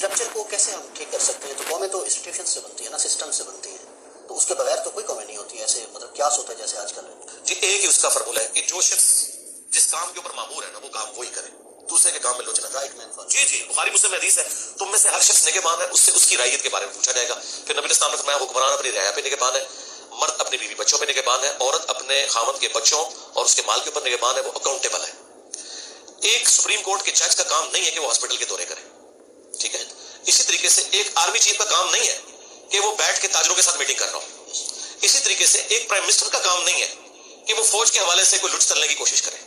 Structure को कैसे हम ठीक कर सकते हैं? तो कौमें तो इंस्टीट्यूशन से बनती है ना, सिस्टम से बनती है, तो उसके बगैर तो कोई कौमें नहीं होती है। ऐसे मतलब क्या होता है जैसे आजकल जी, एक ही उसका फॉर्मूला है कि जो शख्स जिस काम के ऊपर मामूर है ना वो काम वही करे, दूसरे के काम में लोचना। राइट मैन फॉर जी जी, बुखारी मुस्लिम में हदीस है, तुम में से हर शख्स निगहबान है, उससे उसकी रैयत के बारे में पूछा जाएगा। फिर नबी इस्लाम ने फरमाया हुक्मरान अपनी रियाया पे निगहबान है, मर्द अपने बीवी बच्चों पे निगहबान है, औरत अपने खामद के बच्चों और उसके माल के ऊपर निगहबान है, वो अकाउंटेबल है। एक सुप्रीम कोर्ट के जज का काम नहीं है कि वो हॉस्पिटल के दौरे करे, ठीक है। इसी तरीके से एक आर्मी चीफ का काम नहीं है कि वो बैठ के ताजरों के साथ मीटिंग कर रहा हो। इसी तरीके से एक प्राइम मिनिस्टर का काम नहीं है कि वो फौज के हवाले से कोई लुट चलने की कोशिश करे,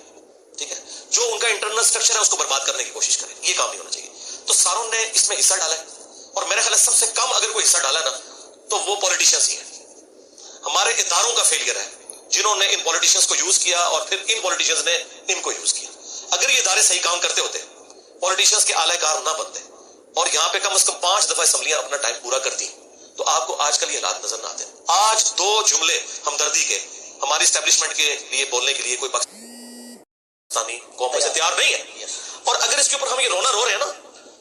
ठीक है। जो उनका इंटरनल स्ट्रक्चर है उसको बर्बाद करने की कोशिश करे, ये काम नहीं होना चाहिए। तो सारों ने इसमें हिस्सा डाला है, और मेरे ख्याल सबसे कम अगर कोई हिस्सा डाला ना तो वो पॉलिटिशियंस ही है। हमारे इदारों का फेलियर है जिन्होंने इन पॉलिटिशियंस को यूज किया और फिर इन पॉलिटिशियंस ने इनको यूज किया। अगर ये इदारे सही काम करते होते, पॉलिटिशियंस के आलाकार ना बनते और यहाँ पे कम से कम 5 दफा असम्बलियां अपना टाइम पूरा करती, तो आपको आजकल ये हालात नजर ना आते। आज 2 जुमले हमदर्दी के हमारी स्टैब्लिशमेंट के लिए बोलने के लिए कोई पाकिस्तानी कौम से तैयार नहीं है। और अगर इसके ऊपर हम ये रोना रो रहे हैं ना,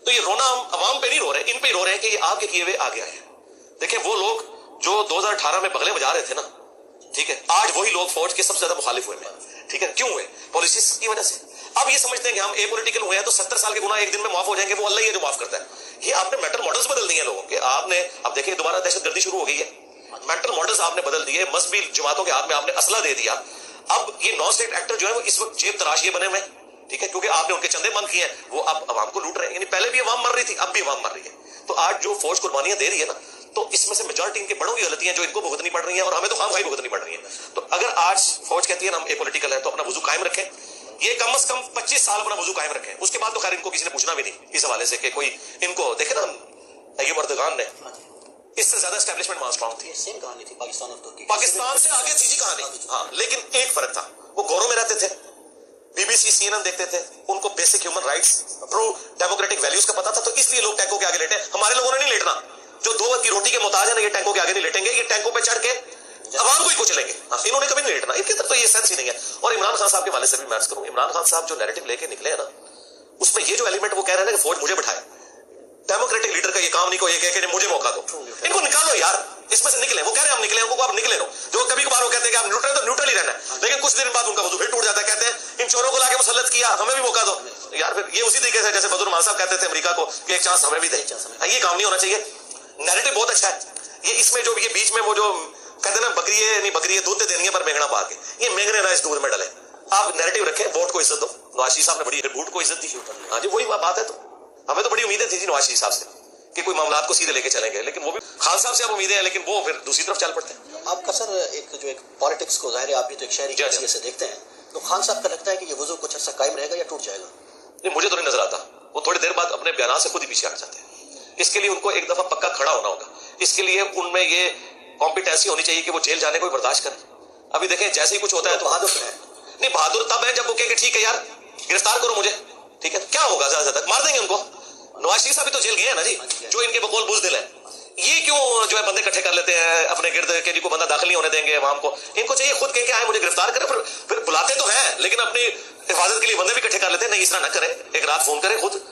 तो ये रोना हम अवाम पे नहीं रो रहे, इन पे ही रो रहे हैं कि ये आपके किए हुए आगे आए हैं। देखिए, वो लोग जो 2018 में बगले बजा रहे थे ना, ठीक है, आज वही लोग फौज के सबसे ज्यादा मुखालिफ हुए हैं, ठीक है। क्यों हुए? पॉलिसीज की वजह से। अब ये समझते हैं कि हम एपॉलिटिकल हुए हैं तो 70 साल के गुनाह एक दिन में माफ हो जाएंगे, वो अल्लाह ही है जो माफ करता है। ये आपने मेंटल मॉडल्स बदल दिए लोगों के। आपने अब देखिए दोबारा दहशतगर्दी शुरू हो गई है, मेंटल मॉडल्स आपने बदल दिए, मजहबी जमातों के हाथ में आपने असला दे दिया। अब ये नॉन स्टेट एक्टर जो है वो इस वक्त जेब तराश ये बने हुए, ठीक है, क्योंकि आपने उनके चंदे बंद किए हैं, वो अब अवाम को लूट रहे हैं। यानी पहले भी अवाम मर रही थी, अब भी अवाम मर रही है। तो आज जो फौज कुर्बानियां दे रही है ना, तो इसमें से मेजॉरिटी इनके बड़ों की गलतियां जो इनको भुगतनी पड़ रही है, और हमें तो खामखाई भुगतनी पड़ रही है। तो अगर आज फौज कहती है ना हम एपॉलिटिकल है, तो अपना वजू कायम रखें। ये कम से कम 25 साल अपना वजू कायम रखें। उसके बाद तो खैर इनको किसी ने पूछना भी नहीं इस हवाले से कि कोई इनको देखे ना, अय्यूब अर्दगान ने इससे ज्यादा एस्टेब्लिशमेंट वहां स्ट्रांग थी। सेम कहानी थी पाकिस्तान और तुर्की, पाकिस्तान से आगे चीजी कहानी। हाँ, लेकिन एक फर्क था, वो गौरव में रहते थे, बीबीसी CNN देखते थे, उनको basic human rights, true democratic values का पता था, तो इसलिए लोग टैंकों के आगे लेटे। हमारे लोगों ने नहीं लेटना, जो 2 वक्त की रोटी के मोहताज है ना, ये टैंकों के आगे नहीं लेटेंगे, ये टैंकों पे चढ़ के अवाम को ही कुचलेंगे। इन्होंने कभी नहीं लेटना, इनके तरफ तो ये सेंस ही नहीं है। और इमरान खान साहब के वाले से भी मैच करूं, इमरान खान साहब जो नैरेटिव लेके निकले हैं ना, उसमें ये जो एलिमेंट वो कह रहे हैं ना कि फौज मुझे बैठाए, डेमोक्रेटिक लीडर का ये काम नहीं, को ये कह के मुझे मौका दो, इनको निकालो यार, इसमें से निकले। वो कह रहे हैं हम निकले, उनको आप निकले लो। जो कभी कभार वो कहते हैं कि आप न्यूट्रल, तो न्यूट्रल ही रहना है, लेकिन कुछ देर बाद उनका वजू फिर टूट जाता है। कहते हैं इन चोरों को लाके मुसल्लत किया, हमें भी मौका दो यार। फिर ये उसी तरीके से जैसे बदरुल मान साहब कहते थे अमेरिका को कि एक चांस हमें भी दे। ये काम नहीं होना चाहिए। नैरेटिव बहुत अच्छा है ये, इसमें जो ये बीच में वो जो कहते हैं ना बकरी है दूध देनी है पर मेंगना पा के, ये मेंगने ना इस दूध में डले। आप नैरेटिव रखें, वोट को इज्जत दो। नवाज शरीफ साहब ने बड़ी वोट को इज्जत दी। हाँ जी, वही बात है। तो हमें तो बड़ी उम्मीदें थी जी नवाज शरीफ साहब से कि कोई मामलात को सीधे लेके चलेंगे, लेकिन वो भी खान साहब से अब उम्मीदें हैं, लेकिन वो फिर दूसरी तरफ चल पड़ते हैं। आपका सर एक पॉलिटिक्स को जाहिर है आप भी तो एक शहरी के नजरिए से देखते हैं, तो खान साहब का लगता है कि ये वजू कुछ अर्सा कायम रहेगा या टूट जाएगा? नहीं, मुझे तो नहीं नजर आता। वो थोड़ी देर बाद अपने बयान से खुद ही पीछे हट जाते हैं। इसके लिए उनको एक दफा पक्का खड़ा होना होगा। इसके लिए उनमें ये कॉम्पिटेंसी होनी चाहिए कि वो जेल जाने को बर्दाश्त करें। अभी देखें जैसे ही कुछ होता है तो बहादुर है। नहीं, बहादुर तब है जब वो कहे ठीक है यार गिरफ्तार करो मुझे, ठीक है, क्या होगा, ज्यादा तक मार देंगे उनको। नवाज शरीफ साहब भी तो जेल गए हैं ना जी, जो इनके बकौल बुज़दिल है। ये क्यों जो है बंदे इकट्ठे कर लेते हैं अपने गिर्द के, जिनको बंदा दाखिल नहीं होने देंगे अवाम को। इनको चाहिए खुद कह के आए मुझे गिरफ्तार करें, फिर बुलाते तो हैं लेकिन अपनी हिफाजत के लिए बंदे भी इकट्ठे कर लेते हैं। नहीं, इस तरह न करें, एक रात फोन करें खुद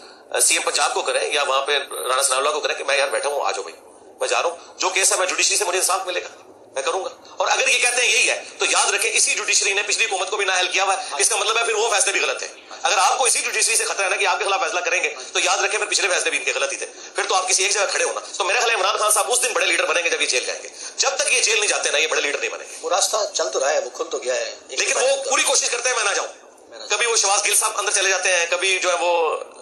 CM पंजाब को करें या वहां पे राणा सनाउल्लाह को करें कि मैं यार बैठा हूँ, आ जाओ भाई, मैं जा रहा हूँ, जो केस है मैं जुडिशरी से मुझे इंसाफ मिलेगा, मैं करूंगा। और अगर ये कहते हैं यही है तो याद रखें इसी जुडिशरी ने पिछली हुकूमत को भी नाअहल किया हुआ है। इसका मतलब है फिर वो फैसले भी गलत है। अगर आपको इसी जुडिशरी से खतरा है ना कि आपके खिलाफ फैसला करेंगे, तो याद रखें फिर पिछले फैसले भी इनके गलत ही थे। फिर तो आप किसी एक जगह खड़े होना। तो मेरा ख्याल है इमरान खान साहब उस दिन बड़े लीडर बनेंगे जब ये जेल जाएंगे। जब तक ये जेल नहीं जाते ना, ये बड़े लीडर नहीं बनेंगे। वो रास्ता चल तो रहा है, वो खुल तो गया है, लेकिन वो पूरी कोशिश करते हैं मैं ना जाऊं। कभी वो शहबाज गिल साहब अंदर चले जाते हैं, कभी जो है वो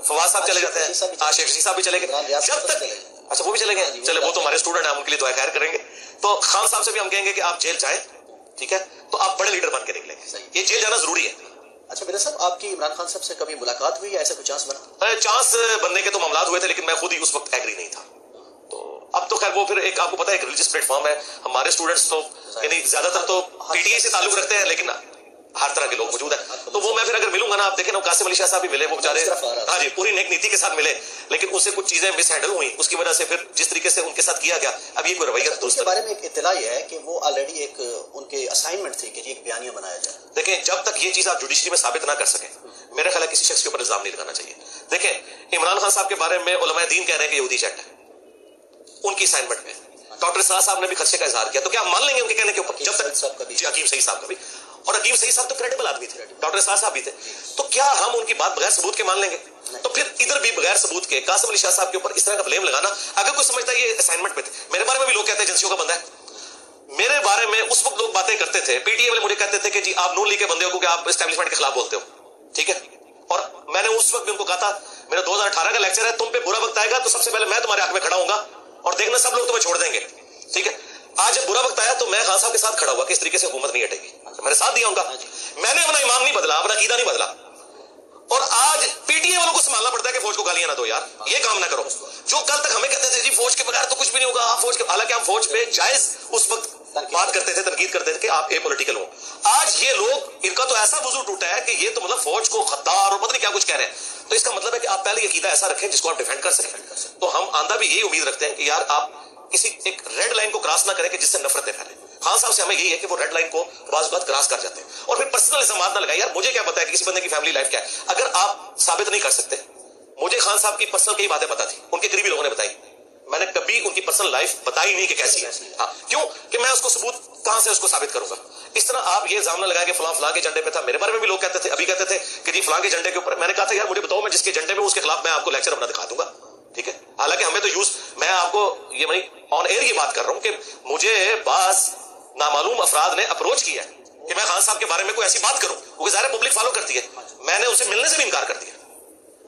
फवाद साहब चले जाते हैं, शेख रशीद साहब भी चले गए। जब तक अच्छा वो भी चले गए, चले वो तो हमारे स्टूडेंट हैं, उनके लिए दुआ खैर करेंगे। तो खान साहब से भी हम कहेंगे कि आप जेल जाएं, ठीक है, तो आप बड़े लीडर बन के निकलेंगे। ये जेल जाना जरूरी है। अच्छा मेरे साहब, आपकी इमरान खान साहब से कभी मुलाकात हुई या ऐसा कोई चांस बना? चांस बनने के तो मामलात हुए थे, लेकिन मैं खुद ही उस वक्त एग्री नहीं था। तो अब तो खैर वो फिर एक आपको पता है एक रिलीजियस प्लेटफॉर्म है। हमारे स्टूडेंट्स तो यानी ज्यादातर तो PTI से ताल्लुक रखते हैं, लेकिन हर तरह के लोग मौजूद हैं। तो वो मैं फिर अगर मिलूंगा ना, आप देखें ना कासिम अली शाह साहब भी मिले, वो बेचारे हाँ जी पूरी नेक नीति के साथ मिले, लेकिन उससे कुछ चीजें मिस हैंडल हुई, उसकी वजह से फिर जिस तरीके से उनके साथ किया गया, अब ये कोई रवैया उसके बारे में एक इत्तला है कि वो ऑलरेडी एक उनके असाइनमेंट थी कि एक बयानिया बनाया जाए। देखें जब तक ये चीज आप जुडिशरी में साबित ना कर सके میرا خیال ہے کسی شخص کے اوپر الزام نہیں لگانا چاہیے. دیکھیں عمران خان صاحب کے بارے میں علماء دین کہہ رہے ہیں کہ یہودی چیٹ ہے ان کی اسائنمنٹ میں. ڈاکٹر اسرار صاحب نے بھی خدشے کا اظہار کیا, تو کیا ہم مان لیں گے ان کے کہنے کے اوپر؟ جب تک جی حکیم سعید صاحب کا بھی, اور حکیم سعید صاحب تو کریڈیبل آدمی تھے, ڈاکٹر اسرار صاحب بھی تھے, تو کیا ہم ان کی بات بغیر ثبوت کے مان لیں گے؟ تو پھر ادھر بھی بغیر ثبوت کے قاسم علی شاہ صاحب کے اوپر اس طرح کا بلیم لگانا, اگر کوئی سمجھتا ہے یہ اسائنمنٹ پہ تھے. میرے بارے میں بھی لوگ کہتے ہیں ایجنسیوں کا بندہ ہے. میرے بارے میں اس وقت لوگ باتیں کرتے تھے, پی ٹی اے والے مجھے کہتے تھے کہ جی آپ نون لیگ کے بندے ہو کہ آپ اسٹیبلشمنٹ کے خلاف بولتے ہو, ٹھیک ہے, اور میں نے اس وقت بھی ان کو کہا تھا میرا 2018 کا لیکچر ہے, تم پہ برا وقت آئے گا تو سب سے پہلے میں تمہارے حق میں کھڑا ہوں گا اور دیکھنا سب لوگ تمہیں چھوڑ دیں گے, ٹھیک ہے. آج جب برا وقت آیا تو میں خان صاحب کے ساتھ کھڑا ہوا کہ اس طریقے سے حکومت نہیں ہٹے گی, میں نے ساتھ دیا ان کا. میں نے اپنا ایمان نہیں بدلا, اپنا عقیدہ نہیں بدلا, اور آج پی ٹی اے والوں کو سنبھالنا پڑتا ہے کہ فوج کو گالیاں نہ دو یار, یہ کام نہ کرو. جو کل تک ہمیں کہتے تھے جی فوج کے بغیر تو کچھ بھی نہیں ہوگا, آپ فوج کے, حالانکہ ہم فوج پہ جائز اس وقت بات کرتے تھے, تنقید کرتے تھے کہ آپ اے پولیٹیکل ہو. آج یہ لوگ, ان کا تو ایسا وضو ٹوٹا ہے کہ یہ تو مطلب فوج کو خطار اور پتہ نہیں کیا کچھ کہہ رہے ہیں. تو اس کا مطلب ہے کہ آپ پہلے عقیدہ ایسا رکھیں جس کو آپ ڈیفینڈ کر سکیں. تو ہم آندہ بھی یہی امید رکھتے ہیں کہ یار آپ کسی ایک ریڈ لائن کو کراس نہ کریں کہ جس سے نفرتیں پھیلیں. خان صاحب سے ہمیں یہی ہے کہ وہ ریڈ لائن کو بعض اوقات کراس کر جاتے ہیں, اور پھر پرسنل الزامات نہ لگائیں. یار مجھے کیا پتا ہے کہ کسی بندے کی فیملی لائف کیا ہے, اگر آپ ثابت نہیں کر سکتے. مجھے خان صاحب کی پرسنل کئی باتیں پتا تھی, ان کے قریبی لوگوں نے بتائی, میں نے کبھی ان کی پرسنل لائف بتائی نہیں کہ کیسی ہے. ہاں, کیوں کہ میں اس کو ثبوت کہاں سے اس کو ثابت کروں گا. اس طرح آپ یہ الزام نہ لگائیں کہ فلاں فلاں کے جھنڈے پہ تھا. میرے بارے میں بھی لوگ کہتے تھے, ابھی کہتے تھے کہ جی فلاں کے جھنڈے کے اوپر. میں نے کہا تھا یار مجھے بتاؤ, میں جس کے جھنڈے میں اس کے خلاف میں آپ کو لیکچر اپنا دکھا دوں گا, ٹھیک ہے. حالانکہ ہمیں تو میں آپ کو یہ آن ایئر یہ بات کر رہا ہوں کہ مجھے بعض نامعلوم افراد نے اپروچ کیا کہ میں خان صاحب کے بارے میں کوئی ایسی بات کروں, کیونکہ ظاہر پبلک فالو کرتی ہے. میں نے اسے ملنے سے بھی انکار کر دیا,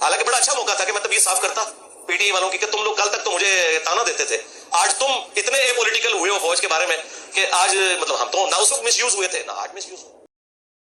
حالانکہ بڑا اچھا موقع تھا کہ میں تب یہ صاف کرتا پی ٹی اے والوں کی کہ تم لوگ کل تک تو مجھے تانا دیتے تھے, آج تم اتنے اے پولیٹیکل ہوئے ہو فوج کے بارے میں کہ آج مطلب ہم تو نہ اس وقت مس یوز ہوئے تھے نہ آج مس یوز ہو.